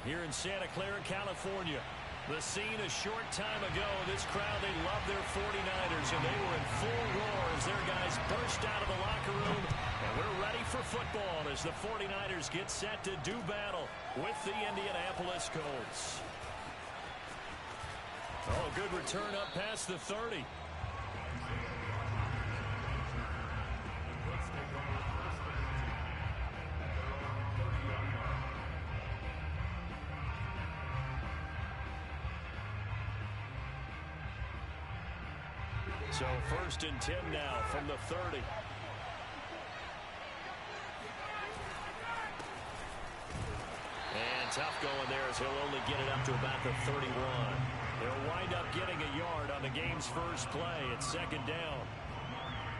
here in Santa Clara, California. The scene a short time ago, this crowd, they love their 49ers, and they were in full roar as their guys burst out of the locker room. And we're ready for football as the 49ers get set to do battle with the Indianapolis Colts. Oh, good return up past the 30. So 1st and 10 now from the 30. And tough going there as he'll only get it up to about the 31. They'll wind up getting a yard on the game's first play at 2nd down.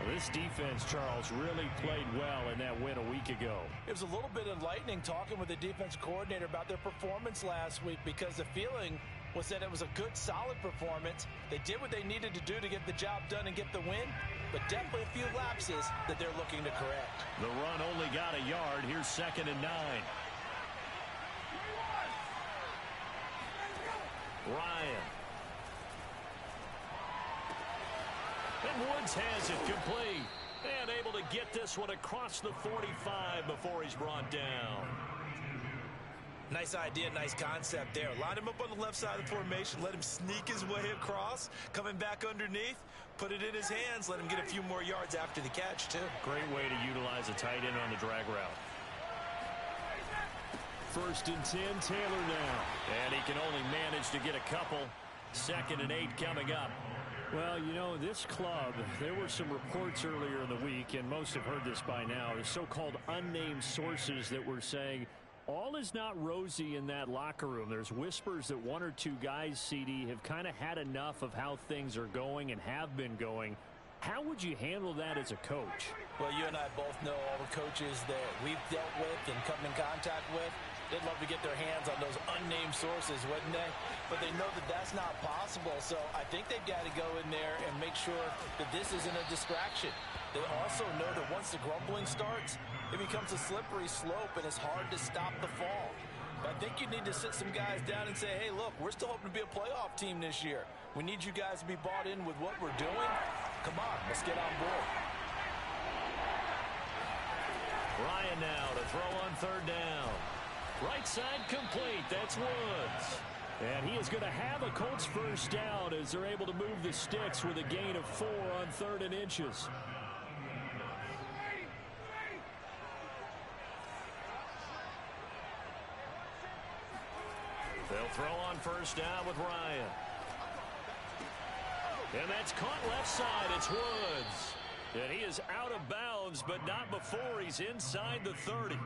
Well, this defense, Charles, really played well in that win a week ago. It was a little bit enlightening talking with the defense coordinator about their performance last week, because the feeling was that it was a good, solid performance. They did what they needed to do to get the job done and get the win, but definitely a few lapses that they're looking to correct. The run only got a yard. Here's 2nd and 9. Ryan. And Woods has it complete. And able to get this one across the 45 before he's brought down. Nice idea, nice concept there. Line him up on the left side of the formation. Let him sneak his way across. Coming back underneath. Put it in his hands. Let him get a few more yards after the catch, too. Great way to utilize a tight end on the drag route. 1st and 10, Taylor now. And he can only manage to get a couple. 2nd and 8 coming up. Well, you know, this club, there were some reports earlier in the week, and most have heard this by now, the so-called unnamed sources that were saying all is not rosy in that locker room. There's whispers that 1 or 2 guys, CD, have kind of had enough of how things are going and have been going. How would you handle that as a coach? Well, you and I both know all the coaches that we've dealt with and come in contact with. They'd love to get their hands on those unnamed sources, wouldn't they? But they know that that's not possible, so I think they've got to go in there and make sure that this isn't a distraction. They also know that once the grumbling starts, it becomes a slippery slope, and it's hard to stop the fall. But I think you need to sit some guys down and say, hey, look, we're still hoping to be a playoff team this year. We need you guys to be bought in with what we're doing. Come on, let's get on board. Ryan now to throw on 3rd down. Right side complete. That's Woods. And he is going to have a Colts first down as they're able to move the sticks with a gain of 4 on 3rd and inches. They'll throw on 1st down with Ryan. And that's caught left side. It's Woods. And he is out of bounds, but not before he's inside the 30.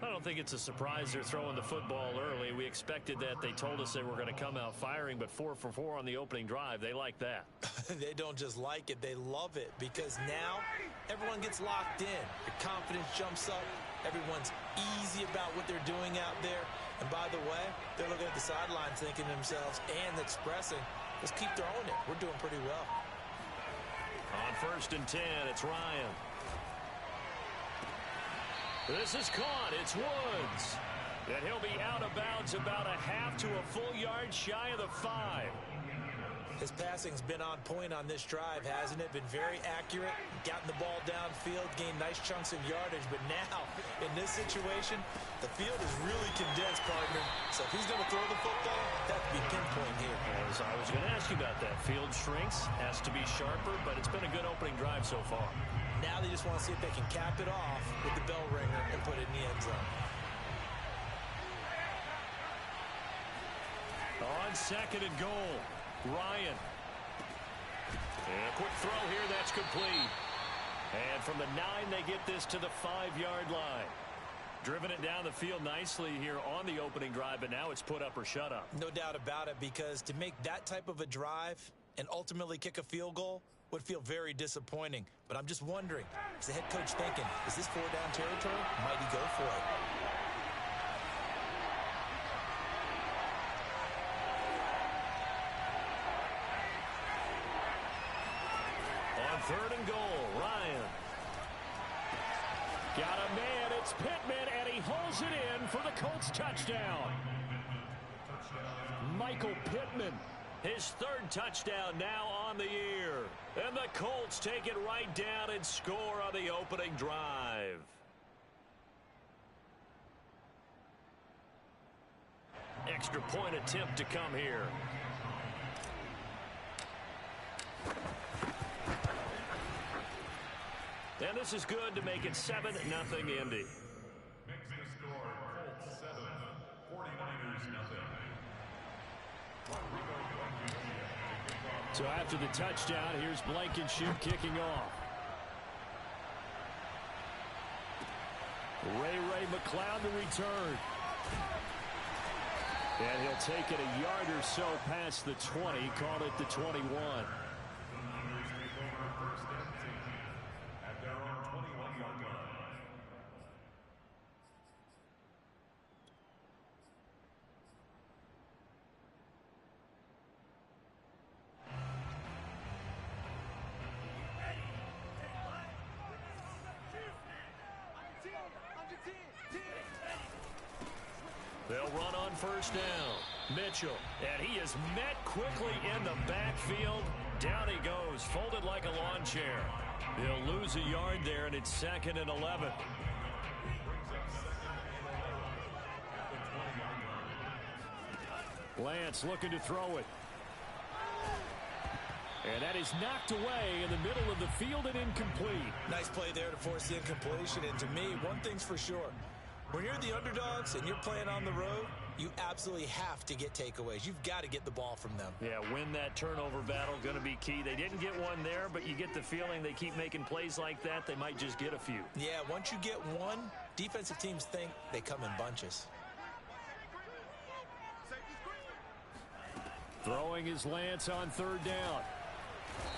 I don't think it's a surprise they're throwing the football early. We expected that. They told us they were going to come out firing, but 4 for 4 on the opening drive. They like that. They don't just like it, they love it, because now everyone gets locked in. Your confidence jumps up. Everyone's easy about what they're doing out there. And by the way, they're looking at the sidelines thinking to themselves and expressing, let's keep throwing it. We're doing pretty well. On 1st and 10, it's Ryan. This is caught. It's Woods. And he'll be out of bounds about a half to a full yard shy of the 5. His passing's been on point on this drive, hasn't it? Been very accurate, gotten the ball downfield, gained nice chunks of yardage. But now, in this situation, the field is really condensed, partner. So if he's going to throw the football, that would be pinpoint here. As I was going to ask you about that. Field shrinks, has to be sharper, but it's been a good opening drive so far. Now they just want to see if they can cap it off with the bell ringer and put it in the end zone. On 2nd and goal, Ryan. And a quick throw here, that's complete. And from the 9, they get this to the 5-yard line. Driven it down the field nicely here on the opening drive, but now it's put up or shut up. No doubt about it, because to make that type of a drive and ultimately kick a field goal would feel very disappointing. But I'm just wondering, is the head coach thinking, is this 4-down territory? Might he go for it? On 3rd and goal, Ryan. Got a man, it's Pittman, and he holds it in for the Colts touchdown. Michael Pittman. His third touchdown now on the year. And the Colts take it right down and score on the opening drive. Extra point attempt to come here. And this is good to make it 7-0 Indy. Makes the score Colts 7, 49ers nothing. So after the touchdown, here's Blankenship kicking off. Ray McCloud to return. And he'll take it a yard or so past the 20, call it the 21. At their own 21-yard line. They'll run on first down. Mitchell, and he is met quickly in the backfield. Down he goes, folded like a lawn chair. He'll lose a yard there, and it's 2nd and 11. Lance looking to throw it. And that is knocked away in the middle of the field and incomplete. Nice play there to force the incompletion. And to me, one thing's for sure. When you're the underdogs and you're playing on the road, you absolutely have to get takeaways. You've got to get the ball from them. Yeah, win that turnover battle, going to be key. They didn't get one there, but you get the feeling they keep making plays like that, they might just get a few. Yeah, once you get one, defensive teams think they come in bunches. Throwing his Lance on third down.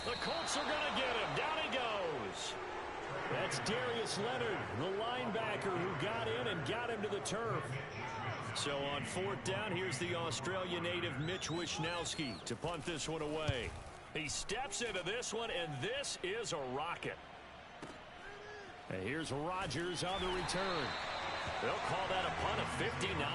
The Colts are going to get him. Down he goes. That's Darius Leonard, the linebacker who got in and got him to the turf. So on fourth down, here's the Australia native Mitch Wishnowsky to punt this one away. He steps into this one, and this is a rocket. And here's Rodgers on the return. They'll call that a punt of 59.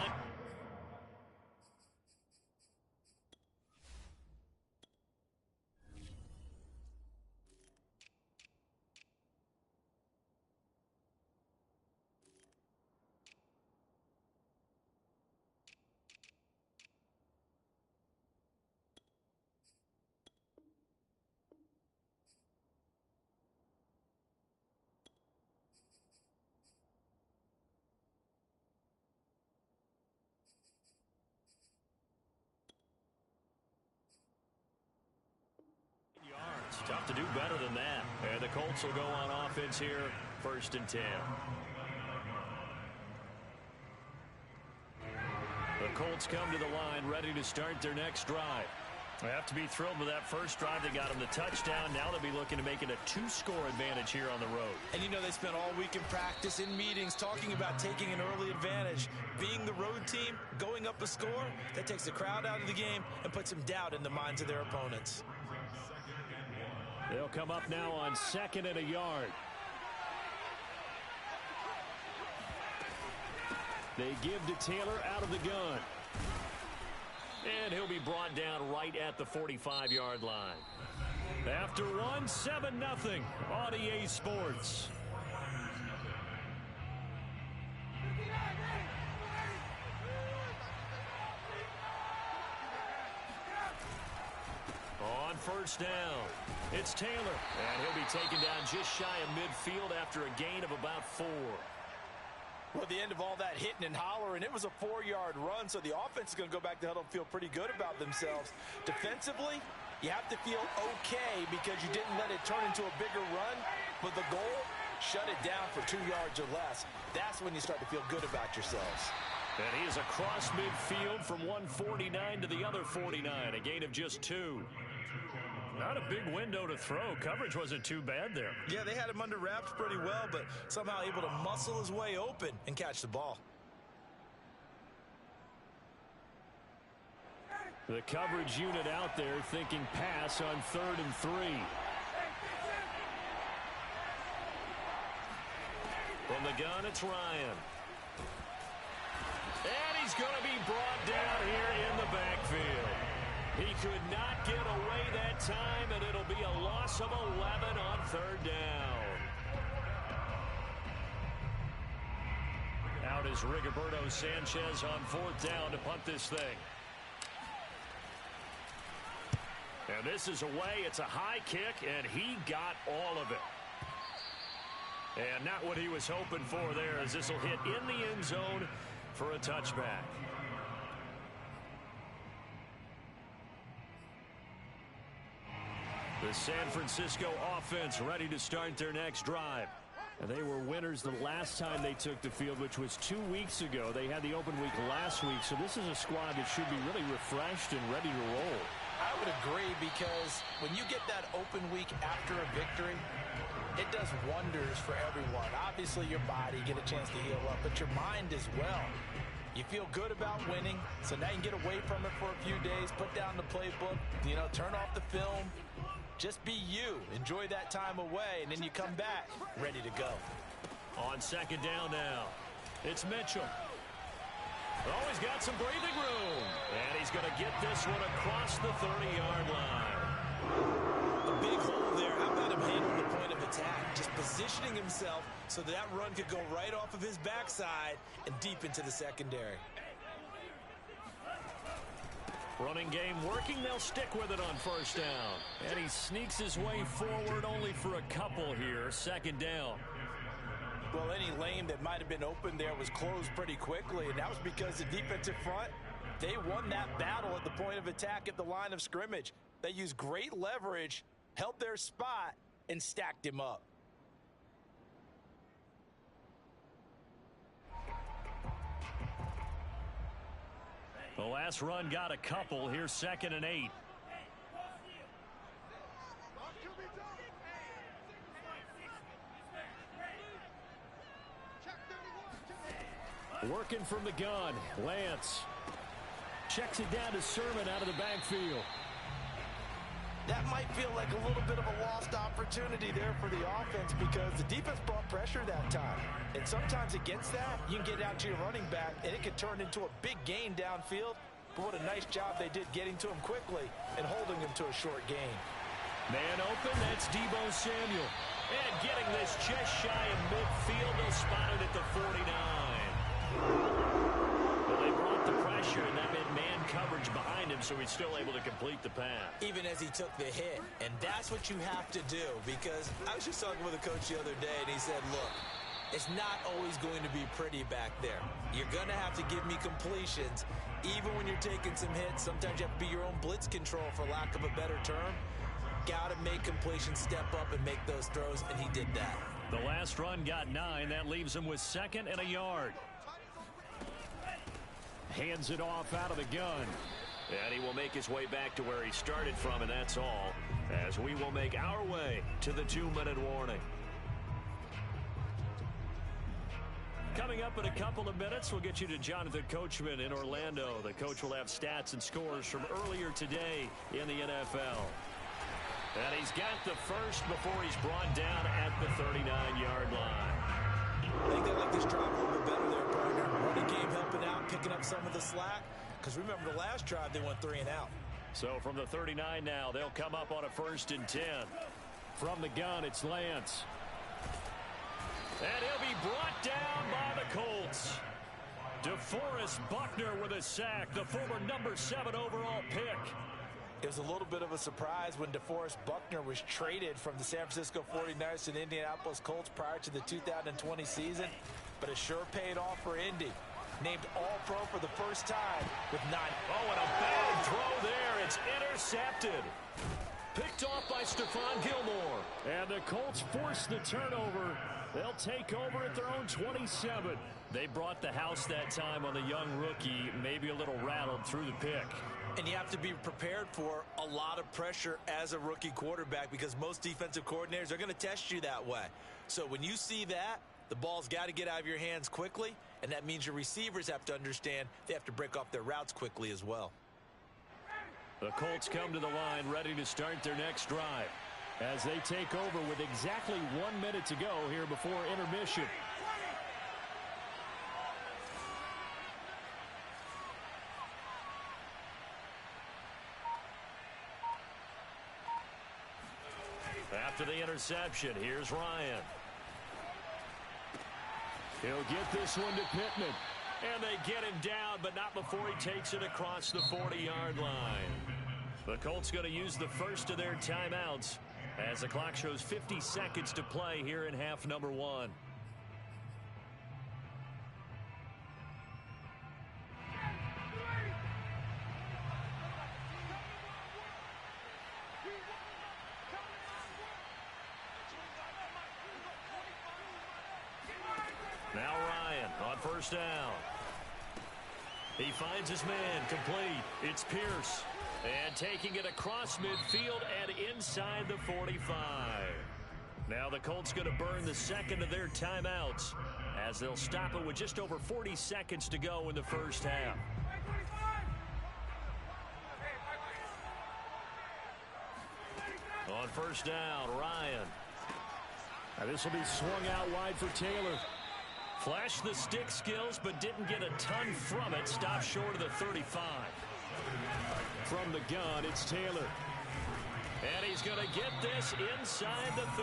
Tough to do better than that. And the Colts will go on offense here, 1st and 10. The Colts come to the line ready to start their next drive. They have to be thrilled with that first drive. They got them the touchdown. Now they'll be looking to make it a 2-score advantage here on the road. And you know they spent all week in practice, in meetings, talking about taking an early advantage. Being the road team, going up a score, that takes the crowd out of the game and puts some doubt in the minds of their opponents. They'll come up now on 2nd and a yard. They give to Taylor out of the gun. And he'll be brought down right at the 45-yard line. After one, 7-0 on EA Sports. On first down, it's Taylor. And he'll be taken down just shy of midfield after a gain of about 4. Well, at the end of all that hitting and hollering, it was a 4-yard run, so the offense is going to go back to huddle and feel pretty good about themselves. Defensively, you have to feel okay because you didn't let it turn into a bigger run, but the goal, shut it down for 2 yards or less. That's when you start to feel good about yourselves. And he is across midfield from one 49 to the other 49, a gain of just 2. Not a big window to throw. Coverage wasn't too bad there. Yeah, they had him under wraps pretty well, but somehow able to muscle his way open and catch the ball. The coverage unit out there thinking pass on 3rd and 3. From the gun, it's Ryan. And he's going to be brought down here in the backfield. He could not get away that time, and it'll be a loss of 11 on third down. Out is Rigoberto Sanchez on fourth down to punt this thing. And this is away. It's a high kick, and he got all of it. And not what he was hoping for there, as this will hit in the end zone for a touchback. The San Francisco offense ready to start their next drive. And they were winners the last time they took the field, which was 2 weeks ago. They had the open week last week, so this is a squad that should be really refreshed and ready to roll. I would agree, because when you get that open week after a victory, it does wonders for everyone. Obviously, your body, get a chance to heal up, but your mind as well. You feel good about winning, so now you can get away from it for a few days, put down the playbook, turn off the film. Just be you. Enjoy that time away, and then you come back ready to go. On second down now, it's Mitchell. Oh, he's got some breathing room. And he's going to get this one across the 30-yard line. A big hole there. How about him handling the point of attack? Just positioning himself so that run could go right off of his backside and deep into the secondary. Running game working. They'll stick with it on first down. And he sneaks his way forward only for a couple here. Second down. Well, any lane that might have been open there was closed pretty quickly, and that was because the defensive front, they won that battle at the point of attack at the line of scrimmage. They used great leverage, held their spot, and stacked him up. The last run got a couple. Here's 2nd and 8. Working from the gun, Lance checks it down to Sermon out of the backfield. That might feel like a little bit of a lost opportunity there for the offense, because the defense brought pressure that time. And sometimes against that, you can get out to your running back, and it can turn into a big gain downfield. But what a nice job they did getting to him quickly and holding him to a short gain. Man open, that's Deebo Samuel. And getting this just shy of midfield, they'll spot it at the 49. Well, they brought the pressure, and that meant man coverage behind him, so he's still able to complete the pass. Even as he took the hit. And that's what you have to do, because I was just talking with a coach the other day, and he said, look, it's not always going to be pretty back there. You're going to have to give me completions. Even when you're taking some hits, sometimes you have to be your own blitz control, for lack of a better term. Got to make completions, step up, and make those throws, and he did that. The last run got 9. That leaves him with 2nd and a yard. Hands it off out of the gun. And he will make his way back to where he started from, and that's all, as we will make our way to the 2-minute warning. Coming up in a couple of minutes, we'll get you to Jonathan Coachman in Orlando. The coach will have stats and scores from earlier today in the NFL. And he's got the first before he's brought down at the 39-yard line. I think they like this drive a little bit better there, partner. Running game helping out, picking up some of the slack. Because remember, the last drive, they went 3 and out. So from the 39 now, they'll come up on a 1st and 10. From the gun, it's Lance. And he'll be brought down by the Colts. DeForest Buckner with a sack, the former number 7 overall pick. It was a little bit of a surprise when DeForest Buckner was traded from the San Francisco 49ers to the Indianapolis Colts prior to the 2020 season, but it sure paid off for Indy. Named All-Pro for the first time with 9. Oh, and a bad throw there. It's intercepted. Picked off by Stephon Gilmore. And the Colts force the turnover. They'll take over at their own 27. They brought the house that time on the young rookie, maybe a little rattled through the pick. And you have to be prepared for a lot of pressure as a rookie quarterback, because most defensive coordinators are going to test you that way. So when you see that, the ball's got to get out of your hands quickly, and that means your receivers have to understand they have to break off their routes quickly as well. The Colts come to the line ready to start their next drive as they take over with exactly 1 minute to go here before intermission. after the interception. Here's Ryan. He'll get this one to Pittman. And they get him down, but not before he takes it across the 40-yard line. The Colts going to use the first of their timeouts as the clock shows 50 seconds to play here in half number 1. Now Ryan on first down. He finds his man complete. It's Pierce. And taking it across midfield and inside the 45. Now the Colts going to burn the second of their timeouts as they'll stop it with just over 40 seconds to go in the first half. On first down, Ryan. Now this will be swung out wide for Taylor. Flashed the stick skills, but didn't get a ton from it. Stopped short of the 35. From the gun, it's Taylor. And he's going to get this inside the 30.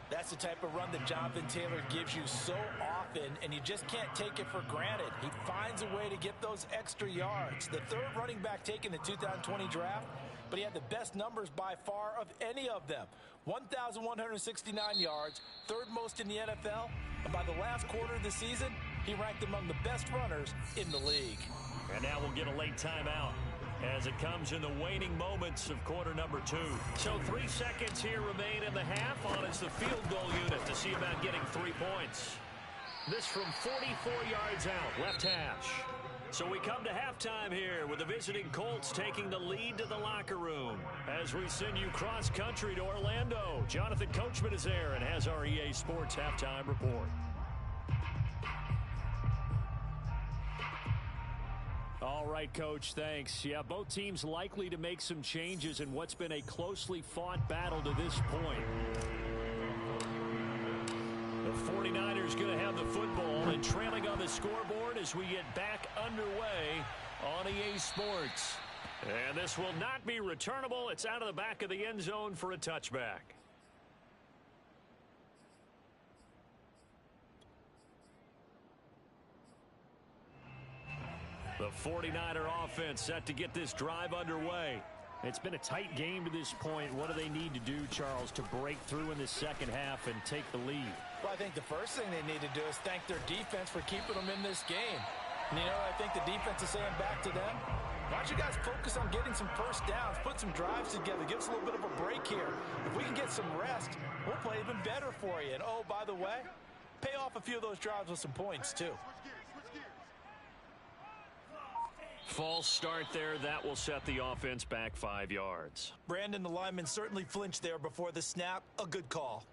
That's the type of run that Jonathan Taylor gives you so often, and you just can't take it for granted. He finds a way to get those extra yards. The third running back taken the 2020 draft, but he had the best numbers by far of any of them. 1,169 yards, third most in the NFL, and by the last quarter of the season, he ranked among the best runners in the league. And now we'll get a late timeout as it comes in the waning moments of quarter number 2. So 3 seconds here remain in the half. On is the field goal unit to see about getting 3 points. This from 44 yards out, left hash. So we come to halftime here with the visiting Colts taking the lead to the locker room. As we send you cross-country to Orlando, Jonathan Coachman is there and has our EA Sports halftime report. All right, Coach, thanks. Yeah, both teams likely to make some changes in what's been a closely fought battle to this point. The 49ers going to have the football and trailing on the scoreboard as we get back underway on EA Sports. And this will not be returnable. It's out of the back of the end zone for a touchback. The 49er offense set to get this drive underway. It's been a tight game to this point. What do they need to do, Charles, to break through in the second half and take the lead? Well, I think the first thing they need to do is thank their defense for keeping them in this game. And, I think the defense is saying back to them, why don't you guys focus on getting some first downs, put some drives together, give us a little bit of a break here. If we can get some rest, we'll play even better for you. And, oh, by the way, pay off a few of those drives with some points, too. False start there. That will set the offense back 5 yards. Brandon, the lineman, certainly flinched there before the snap. A good call.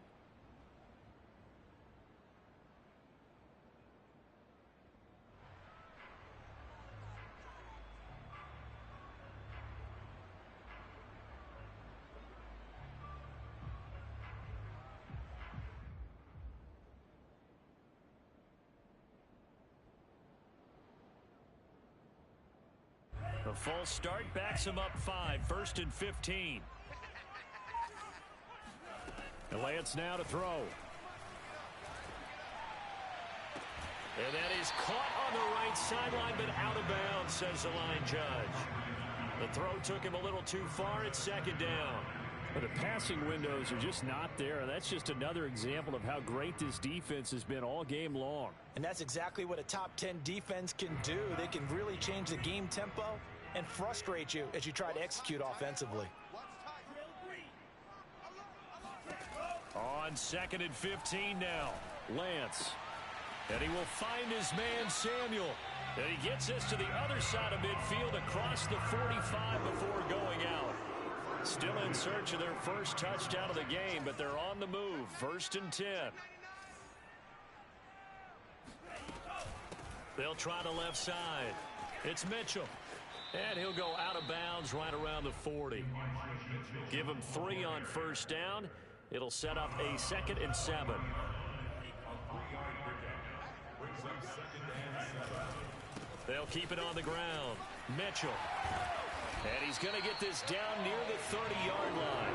The false start backs him up 5, 1st and 15. And Lance now to throw. And that is caught on the right sideline, but out of bounds, says the line judge. The throw took him a little too far. It's second down. But the passing windows are just not there. That's just another example of how great this defense has been all game long. And that's exactly what a top 10 defense can do. They can really change the game tempo and frustrate you as you try to execute offensively. On 2nd and 15 now, Lance. And he will find his man, Samuel. And he gets this to the other side of midfield across the 45 before going out. Still in search of their first touchdown of the game, but they're on the move. 1st and 10. They'll try the left side. It's Mitchell. And he'll go out of bounds right around the 40. Give him 3 on first down. It'll set up a 2nd and 7. They'll keep it on the ground. Mitchell. And he's going to get this down near the 30-yard line.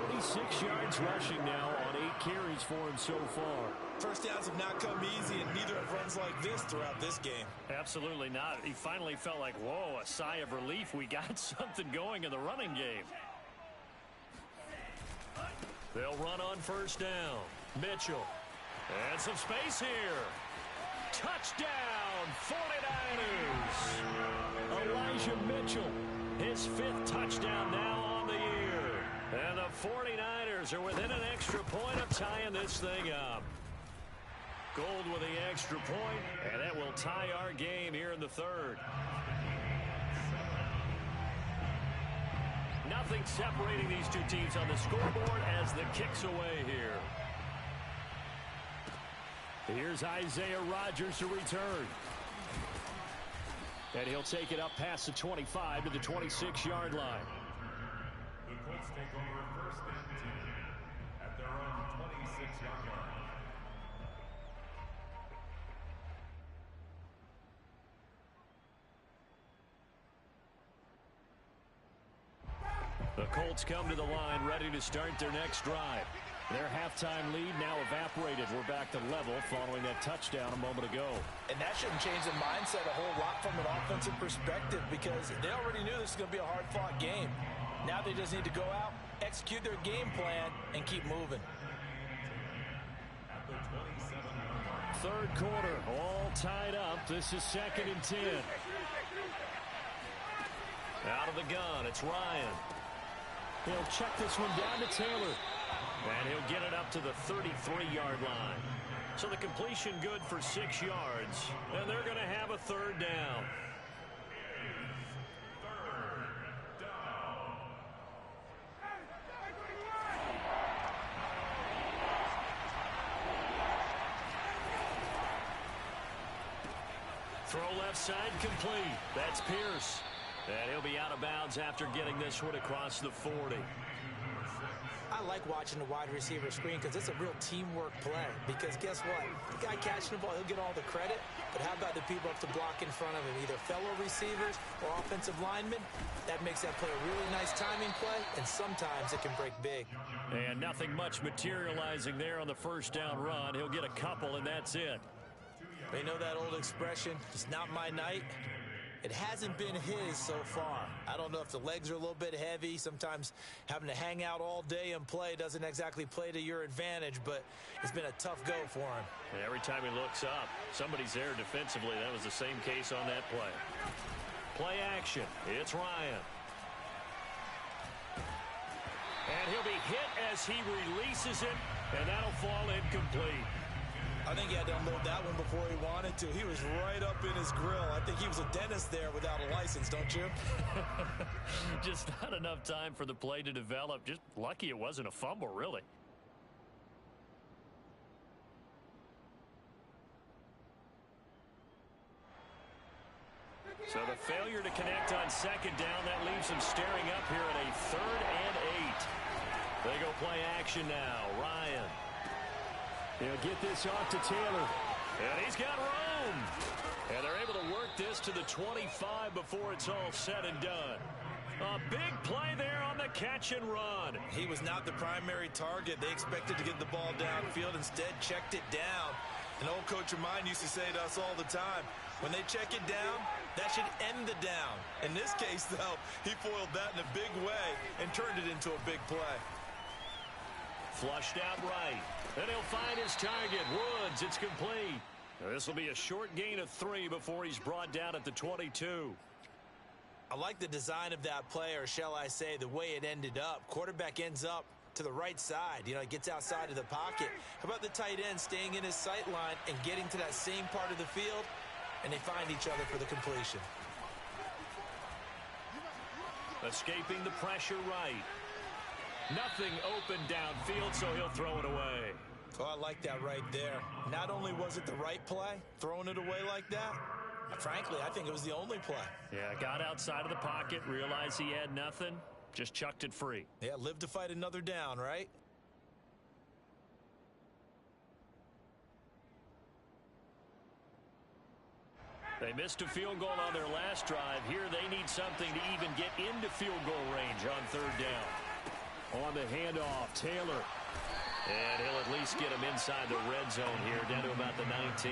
46 yards rushing now on 8 carries for him so far. First downs have not come easy, and neither have runs like this throughout this game. Absolutely not. He finally felt like, whoa, a sigh of relief. We got something going in the running game. They'll run on first down. Mitchell. And some space here. Touchdown, 49ers. Elijah Mitchell, his 5th touchdown now on the year. And the 49ers are within an extra point of tying this thing up. Gold with the extra point, and that will tie our game here in the 3rd. Nothing separating these two teams on the scoreboard as the kick's away here. Here's Isaiah Rodgers to return. And he'll take it up past the 25 to the 26-yard line. The Colts take over 1st and 10 at their own 26-yard line. The Colts come to the line ready to start their next drive. Their halftime lead now evaporated. We're back to level following that touchdown a moment ago. And that shouldn't change the mindset a whole lot from an offensive perspective because they already knew this was going to be a hard-fought game. Now they just need to go out, execute their game plan, and keep moving. At the 27-yard line. 3rd quarter, all tied up. This is 2nd and 10. Out of the gun, it's Ryan. He'll check this one down to Taylor. And he'll get it up to the 33-yard line. So the completion good for 6 yards. And they're going to have a 3rd down. Throw left side complete. That's Pierce. And he'll be out of bounds after getting this one across the 40. I like watching the wide receiver screen because it's a real teamwork play. Because guess what? The guy catching the ball, he'll get all the credit. But how about the people up to block in front of him? Either fellow receivers or offensive linemen. That makes that play a really nice timing play. And sometimes it can break big. And nothing much materializing there on the 1st down run. He'll get a couple, and that's it. They know that old expression, it's not my night. It hasn't been his so far. I don't know if the legs are a little bit heavy. Sometimes having to hang out all day and play doesn't exactly play to your advantage, but it's been a tough go for him. And every time he looks up, somebody's there defensively. That was the same case on that play. Play action. It's Ryan. And he'll be hit as he releases it, and that'll fall incomplete. I think he had to unload that one before he wanted to. He was right up in his grill. I think he was a dentist there without a license, don't you? Just not enough time for the play to develop. Just lucky it wasn't a fumble, really. So the failure to connect on 2nd down, that leaves him staring up here at a 3rd and 8. They go play action now. Ryan. He'll get this off to Taylor. And he's got room. And they're able to work this to the 25 before it's all said and done. A big play there on the catch and run. He was not the primary target. They expected to get the ball downfield. Instead, checked it down. An old coach of mine used to say to us all the time, when they check it down, that should end the down. In this case, though, he foiled that in a big way and turned it into a big play. Flushed out right. And he'll find his target. Woods, it's complete. This will be a short gain of 3 before he's brought down at the 22. I like the design of that play, or shall I say the way it ended up. Quarterback ends up to the right side. You know, he gets outside of the pocket. How about the tight end staying in his sight line and getting to that same part of the field, and they find each other for the completion. Escaping the pressure right. Nothing open downfield, so he'll throw it away. Oh, I like that right there. Not only was it the right play, throwing it away like that, frankly, I think it was the only play. Yeah, got outside of the pocket, realized he had nothing, just chucked it free. Yeah, live to fight another down, right? They missed a field goal on their last drive. Here they need something to even get into field goal range on third down. On the handoff, Taylor. And he'll at least get him inside the red zone here, down to about the 19.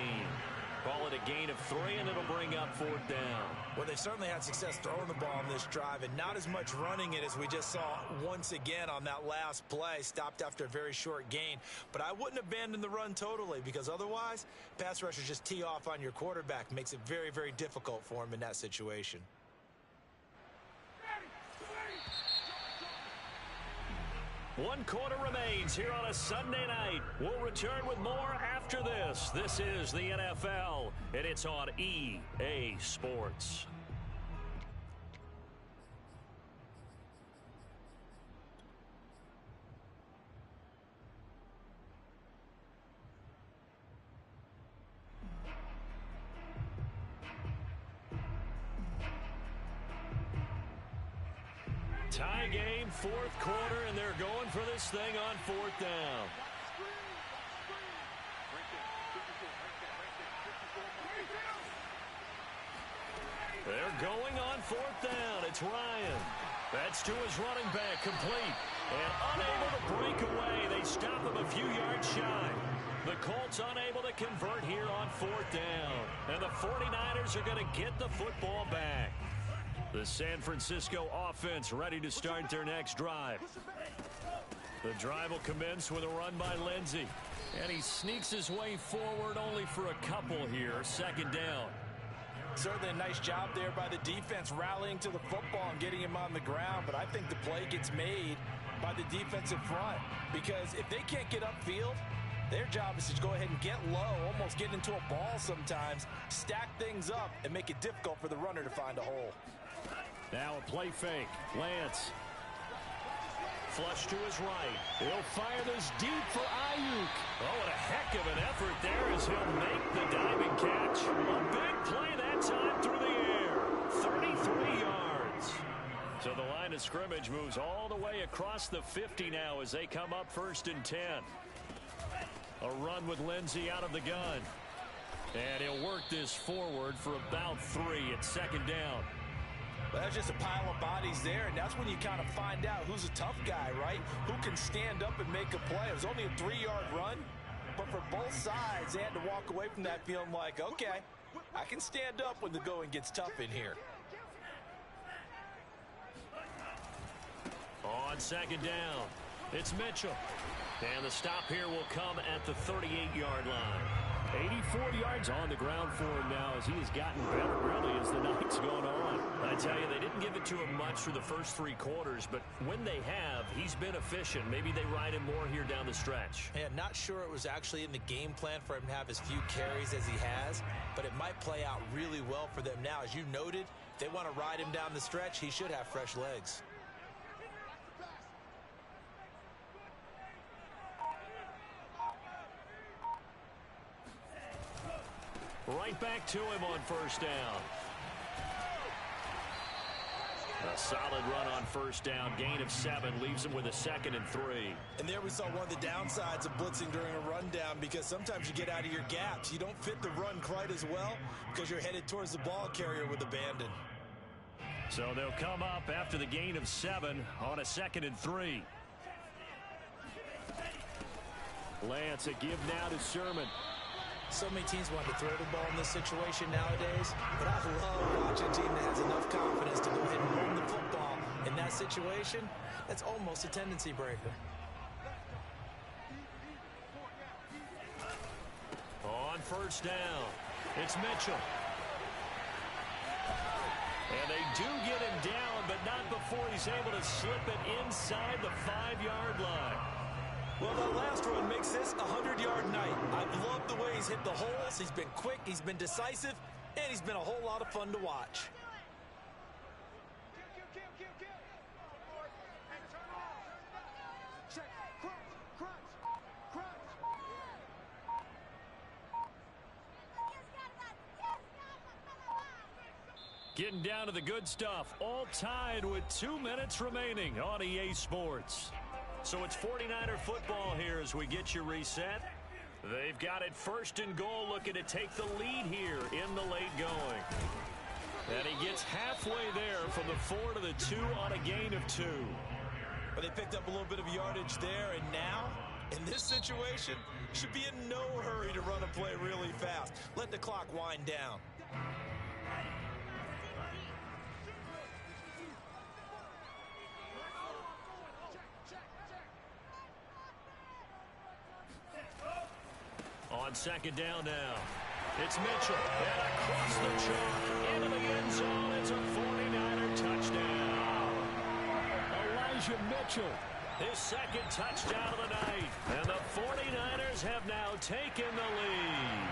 Call it a gain of 3, and it'll bring up fourth down. Well, they certainly had success throwing the ball on this drive, and not as much running it as we just saw once again on that last play. Stopped after a very short gain. But I wouldn't abandon the run totally, because otherwise, pass rushers just tee off on your quarterback. Makes it very, very difficult for him in that situation. One quarter remains here on a Sunday night. We'll return with more after this. This is the NFL, and it's on EA Sports. Tie game, fourth quarter, and they're going for this thing on fourth down. They're going on fourth down. It's Ryan. That's to his running back, complete. And unable to break away. They stop him a few yards shy. The Colts unable to convert here on fourth down. And the 49ers are going to get the football back. The San Francisco offense ready to start their next drive. The drive will commence with a run by Lindsey. And he sneaks his way forward only for a couple here. Second down. Certainly a nice job there by the defense rallying to the football and getting him on the ground. But I think the play gets made by the defensive front. Because if they can't get upfield, their job is to go ahead and get low, almost get into a ball sometimes, stack things up, and make it difficult for the runner to find a hole. Now a play fake. Lance. Flush to his right. He'll fire this deep for Ayuk. Oh, and a heck of an effort there as he'll make the diving catch. A big play that time through the air. 33 yards. So the line of scrimmage moves all the way across the 50 now as they come up first and 10. A run with Lindsey out of the gun. And he'll work this forward for about 3 at second down. Well, that's just a pile of bodies there, and that's when you kind of find out who's a tough guy, right? Who can stand up and make a play. It was only a 3-yard run, but for both sides, they had to walk away from that feeling like, okay, I can stand up when the going gets tough in here. On second down, it's Mitchell. And the stop here will come at the 38-yard line. 84 yards on the ground for him now as he has gotten better, really, as the night's going on. I tell you, they didn't give it to him much for the first 3 quarters, but when they have, he's been efficient. Maybe they ride him more here down the stretch. And not sure it was actually in the game plan for him to have as few carries as he has, but it might play out really well for them now. As you noted, if they want to ride him down the stretch, he should have fresh legs. Right back to him on first down. A solid run on first down. Gain of 7 leaves him with a 2nd and 3. And there we saw one of the downsides of blitzing during a rundown, because sometimes you get out of your gaps. You don't fit the run quite as well because you're headed towards the ball carrier with abandon. So they'll come up after the gain of 7 on a 2nd and 3. Lance, a give now to Sermon. So many teams want to throw the ball in this situation nowadays, but I love watching a team that has enough confidence to go ahead and run the football. In that situation, that's almost a tendency breaker. On first down, it's Mitchell. And they do get him down, but not before he's able to slip it inside the 5-yard line. Well, that last run makes this a 100-yard night. I've loved the way he's hit the holes. He's been quick, he's been decisive, and he's been a whole lot of fun to watch. Getting down to the good stuff, all tied with 2 minutes remaining on EA Sports. So it's 49er football here as we get you reset. They've got it first and goal, looking to take the lead here in the late going. And he gets halfway there from the 4 to the 2 on a gain of 2. But they picked up a little bit of yardage there, and now, in this situation, should be in no hurry to run a play really fast. Let the clock wind down. On second down now, it's Mitchell. And across the chalk into the end zone. It's a 49er touchdown. Elijah Mitchell, his second touchdown of the night. And the 49ers have now taken the lead.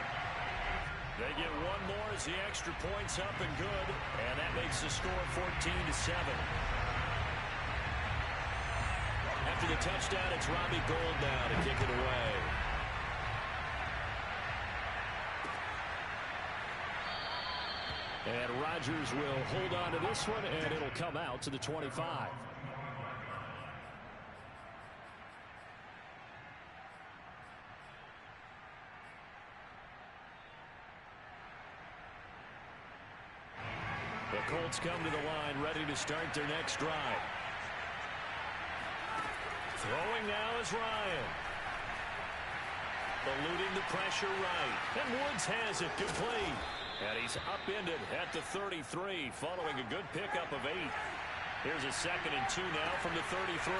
They get one more as the extra point's up and good. And that makes the score 14-7. After the touchdown, it's Robbie Gould now to kick it away. And Rodgers will hold on to this one, and it'll come out to the 25. The Colts come to the line, ready to start their next drive. Throwing now is Ryan. Eluding the pressure right. And Woods has it complete. And he's upended at the 33 following a good pickup of 8. Here's a 2nd and 2 now from the 33.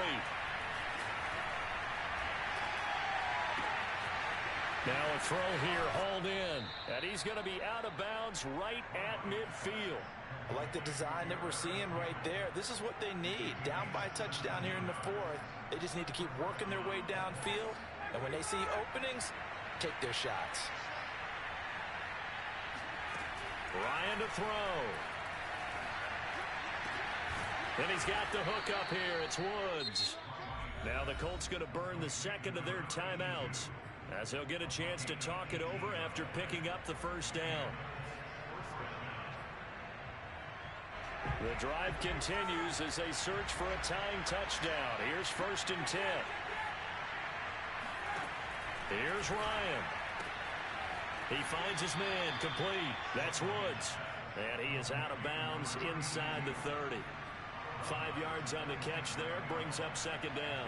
Now a throw here hauled in. And he's going to be out of bounds right at midfield. I like the design that we're seeing right there. This is what they need. Down by a touchdown here in the 4th. They just need to keep working their way downfield. And when they see openings, take their shots. Ryan to throw. Then he's got the hook up here. It's Woods. Now the Colts going to burn the second of their timeouts as they'll get a chance to talk it over after picking up the first down. The drive continues as they search for a tying touchdown. Here's 1st and 10. Here's Ryan. He finds his man complete. That's Woods. And he is out of bounds inside the 30. 5 yards on the catch there. Brings up 2nd down.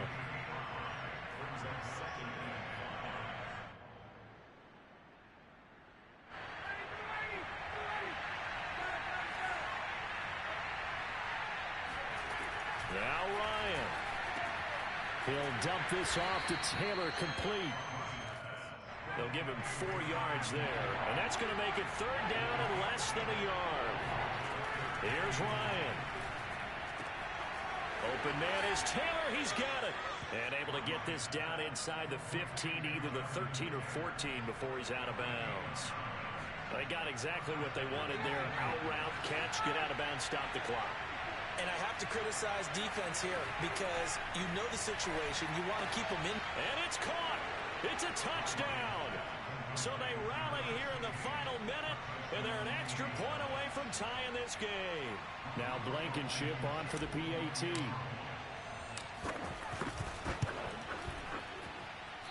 Now Ryan. He'll dump this off to Taylor complete. They'll give him 4 yards there. And that's going to make it 3rd down and less than a yard. Here's Ryan. Open man is Taylor. He's got it. And able to get this down inside the 15, either the 13 or 14 before he's out of bounds. They got exactly what they wanted there. Out route, catch, get out of bounds, stop the clock. And I have to criticize defense here because you know the situation. You want to keep them in. And it's caught. It's a touchdown. So they rally here in the final minute, and they're an extra point away from tying this game. Now Blankenship on for the PAT.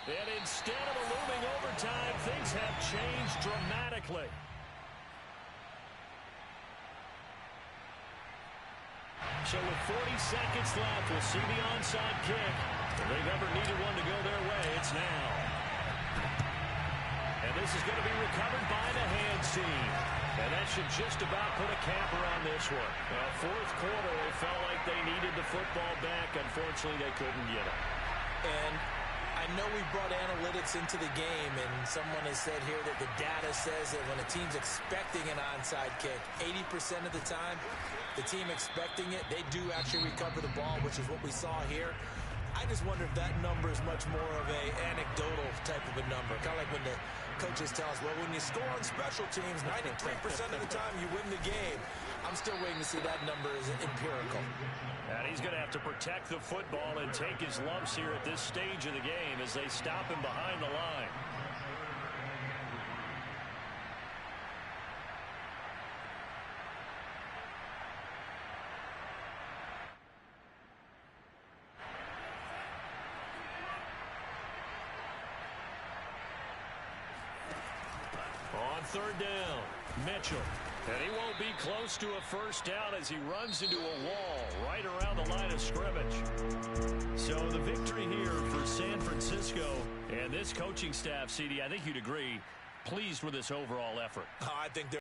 And instead of a looming overtime, things have changed dramatically. So with 40 seconds left, we'll see the onside kick. If they've ever needed one to go their way, it's now. And this is going to be recovered by the hands team. And that should just about put a capper on this one. Well, 4th quarter, they felt like they needed the football back. Unfortunately, they couldn't get it. And I know we brought analytics into the game, and someone has said here that the data says that when a team's expecting an onside kick, 80% of the time, the team expecting it, they do actually recover the ball, which is what we saw here. I just wonder if that number is much more of a anecdotal type of a number. Kind of like when the coaches tell us, well, when you score on special teams, 93% of the time you win the game. I'm still waiting to see that number is empirical. And he's going to have to protect the football and take his lumps here at this stage of the game as they stop him behind the line. on third down. Mitchell. And he won't be close to a first down as he runs into a wall right around the line of scrimmage. So the victory here for San Francisco and this coaching staff, CD, I think you'd agree, pleased with this overall effort. I think they're